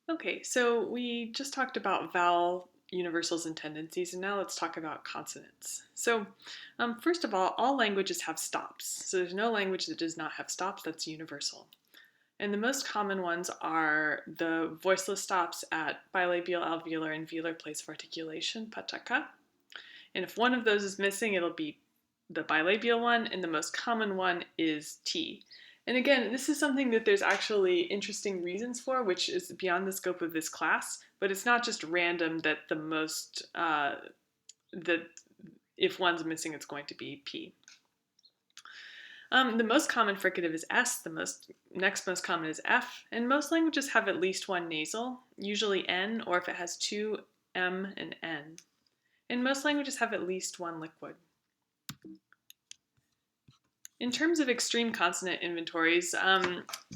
Okay, so we just talked about vowel universals and tendencies, and now let's talk about consonants. First of all languages have stops. So there's no language that does not have stops that's universal. And the most common ones are the voiceless stops at bilabial, alveolar, and velar place of articulation, pataka. And if one of those is missing, it'll be the bilabial one, and the most common one is T. And again, this is something that there's actually interesting reasons for, which is beyond the scope of this class, but it's not just random that that if one's missing, it's going to be P. The most common fricative is S, the next most common is F, and most languages have at least one nasal, usually N, or if it has two, M and N. And most languages have at least one liquid. In terms of extreme consonant inventories,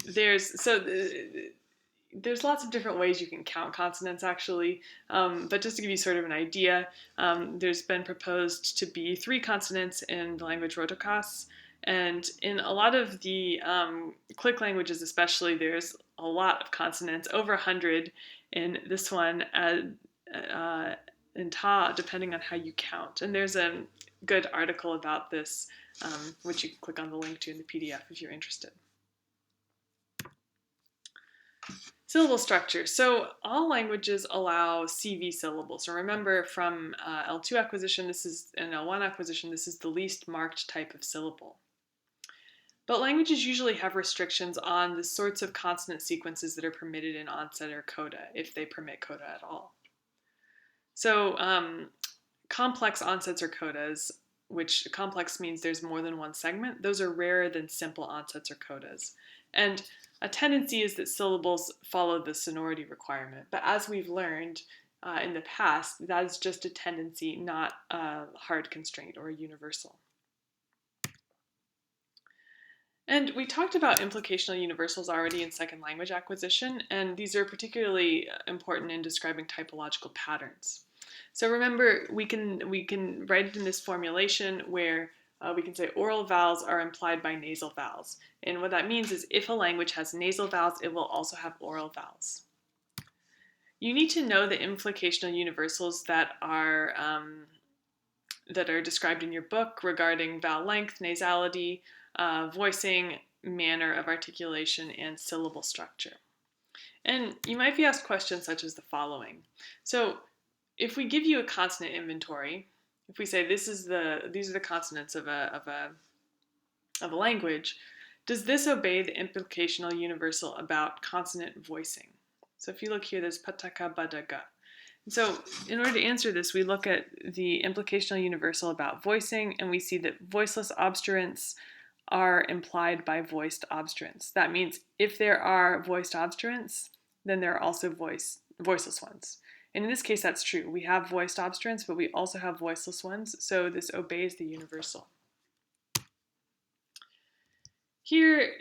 there's lots of different ways you can count consonants actually, but just to give you sort of an idea, there's been proposed to be 3 consonants in the language Rotokas, and in a lot of the click languages especially, there's a lot of consonants, over 100 in this one, in Ta, depending on how you count. And there's a good article about this, which you can click on the link to in the PDF if you're interested. Syllable structure. So all languages allow CV syllables. So remember from L2 acquisition, and L1 acquisition, this is the least marked type of syllable. But languages usually have restrictions on the sorts of consonant sequences that are permitted in onset or coda, if they permit coda at all. So complex onsets or codas, which complex means there's more than one segment, those are rarer than simple onsets or codas. And a tendency is that syllables follow the sonority requirement, but as we've learned in the past, that is just a tendency, not a hard constraint or a universal. And we talked about implicational universals already in second language acquisition, and these are particularly important in describing typological patterns. So remember, we can write it in this formulation where we can say oral vowels are implied by nasal vowels. And what that means is if a language has nasal vowels, it will also have oral vowels. You need to know the implicational universals that are described in your book regarding vowel length, nasality, voicing, manner of articulation, and syllable structure. And you might be asked questions such as the following. So if we give you a consonant inventory, if we say these are the consonants of a language, does this obey the implicational universal about consonant voicing? So if you look here, there's pataka badaga. So in order to answer this, we look at the implicational universal about voicing, and we see that voiceless obstruents are implied by voiced obstruents. That means if there are voiced obstruents, then there are also voiceless ones. And in this case, that's true. We have voiced obstruents, but we also have voiceless ones, so this obeys the universal. Here,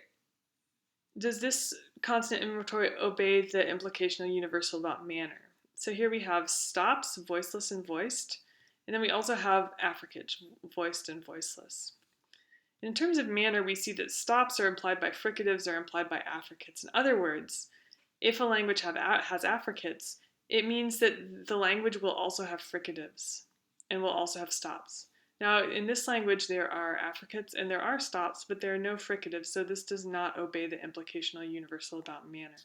does this consonant inventory obey the implicational universal about manner? So here we have stops, voiceless and voiced, and then we also have affricate, voiced and voiceless. In terms of manner, we see that stops are implied by fricatives or implied by affricates. In other words, if a language has affricates, it means that the language will also have fricatives and will also have stops. Now, in this language, there are affricates and there are stops, but there are no fricatives, so this does not obey the implicational universal about manner.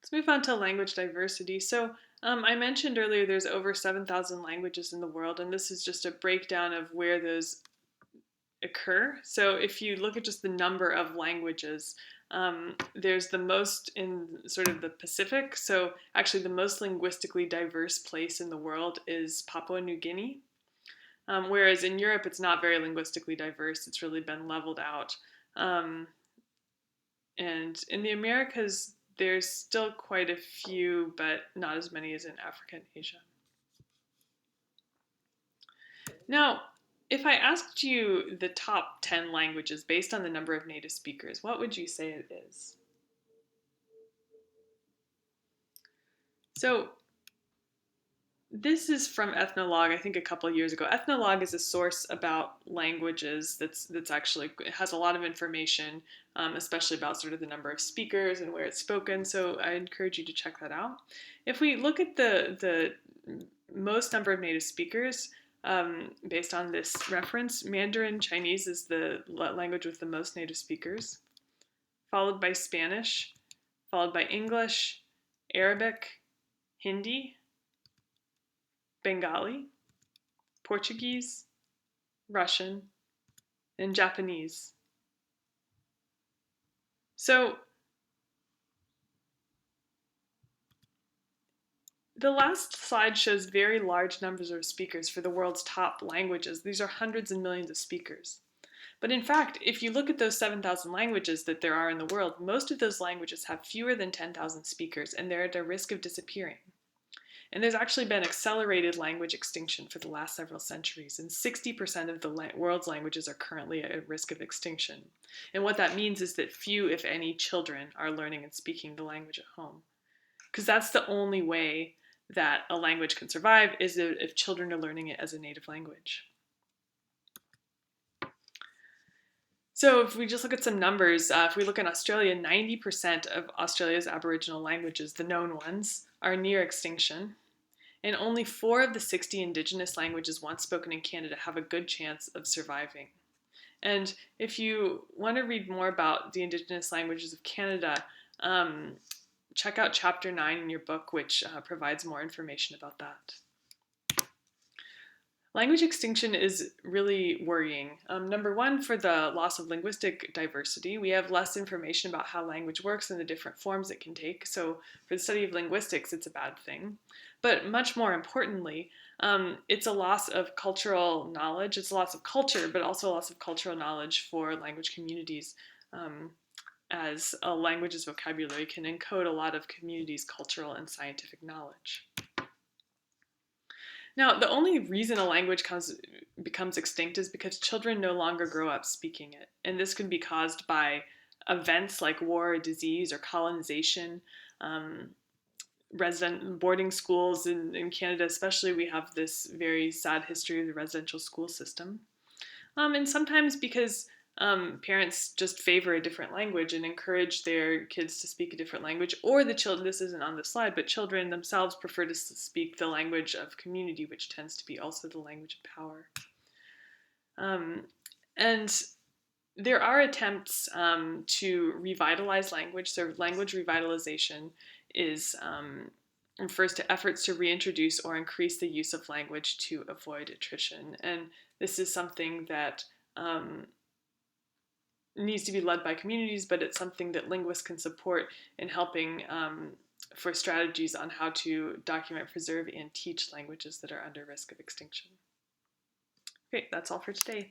Let's move on to language diversity. So I mentioned earlier there's over 7,000 languages in the world, and this is just a breakdown of where those occur. So if you look at just the number of languages, there's the most in sort of the Pacific. So actually the most linguistically diverse place in the world is Papua New Guinea. Whereas in Europe, it's not very linguistically diverse. It's really been leveled out. And in the Americas, there's still quite a few, but not as many as in Africa and Asia. Now, if I asked you the top 10 languages based on the number of native speakers, what would you say it is? So This is from Ethnologue, I think a couple of years ago. Ethnologue is a source about languages that's actually it has a lot of information, especially about sort of the number of speakers and where it's spoken. So I encourage you to check that out. If we look at the most number of native speakers, based on this reference, Mandarin Chinese is the language with the most native speakers, followed by Spanish, followed by English, Arabic, Hindi, Bengali, Portuguese, Russian, and Japanese. So the last slide shows very large numbers of speakers for the world's top languages. These are hundreds and millions of speakers. But in fact, if you look at those 7,000 languages that there are in the world, most of those languages have fewer than 10,000 speakers, and they're at a risk of disappearing. And there's actually been accelerated language extinction for the last several centuries, and 60% of the world's languages are currently at risk of extinction. And what that means is that few, if any, children are learning and speaking the language at home. Because that's the only way that a language can survive, is if children are learning it as a native language. So if we just look at some numbers, if we look in Australia, 90% of Australia's Aboriginal languages, the known ones, are near extinction. And only 4 of the 60 Indigenous languages once spoken in Canada have a good chance of surviving. And if you want to read more about the Indigenous languages of Canada, check out Chapter 9 in your book, which provides more information about that. Language extinction is really worrying. Number one, for the loss of linguistic diversity, we have less information about how language works and the different forms it can take. So for the study of linguistics, it's a bad thing. But much more importantly, it's a loss of cultural knowledge. It's a loss of culture, but also a loss of cultural knowledge for language communities, as a language's vocabulary can encode a lot of communities' cultural and scientific knowledge. Now, the only reason a language becomes extinct is because children no longer grow up speaking it. And this can be caused by events like war or disease or colonization. Resident boarding schools in Canada especially, we have this very sad history of the residential school system. And sometimes because parents just favor a different language and encourage their kids to speak a different language, or the children, this isn't on the slide, but children themselves prefer to speak the language of community, which tends to be also the language of power. And there are attempts to revitalize language. So language revitalization refers to efforts to reintroduce or increase the use of language to avoid attrition. And this is something that needs to be led by communities, but it's something that linguists can support in helping for strategies on how to document, preserve, and teach languages that are under risk of extinction. Okay, that's all for today.